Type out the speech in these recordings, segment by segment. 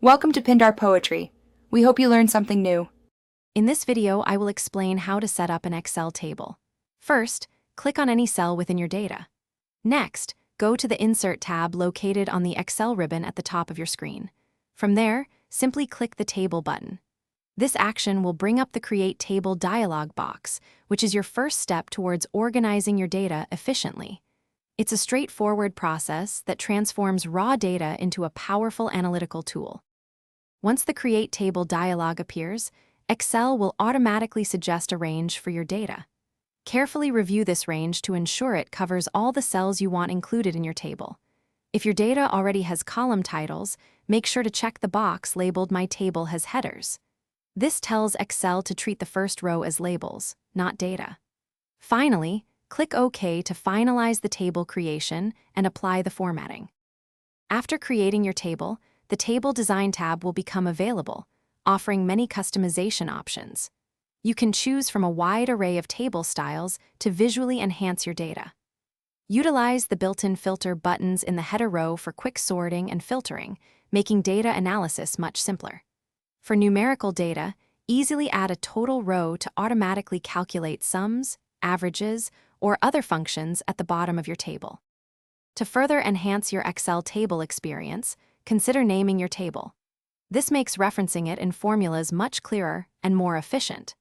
Welcome to Pindar Poetry. We hope you learned something new. In this video, I will explain how to set up an Excel table. First, click on any cell within your data. Next, go to the Insert tab located on the Excel ribbon at the top of your screen. From there, simply click the Table button. This action will bring up the Create Table dialog box, which is your first step towards organizing your data efficiently. It's a straightforward process that transforms raw data into a powerful analytical tool. Once the Create Table dialog appears, Excel will automatically suggest a range for your data. Carefully review this range to ensure it covers all the cells you want included in your table. If your data already has column titles, make sure to check the box labeled My Table Has Headers. This tells Excel to treat the first row as labels, not data. Finally, click OK to finalize the table creation and apply the formatting. After creating your table, the Table Design tab will become available, offering many customization options. You can choose from a wide array of table styles to visually enhance your data. Utilize the built-in filter buttons in the header row for quick sorting and filtering, making data analysis much simpler. For numerical data, easily add a total row to automatically calculate sums, averages, or other functions at the bottom of your table. To further enhance your Excel table experience, consider naming your table. This makes referencing it in formulas much clearer and more efficient.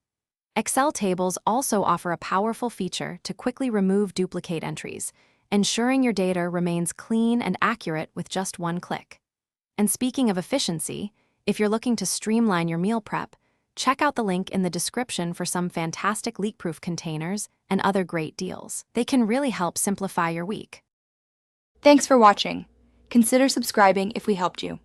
Excel tables also offer a powerful feature to quickly remove duplicate entries, ensuring your data remains clean and accurate with just one click. And speaking of efficiency, if you're looking to streamline your meal prep, check out the link in the description for some fantastic leak-proof containers and other great deals. They can really help simplify your week. Thanks for watching. Consider subscribing if we helped you.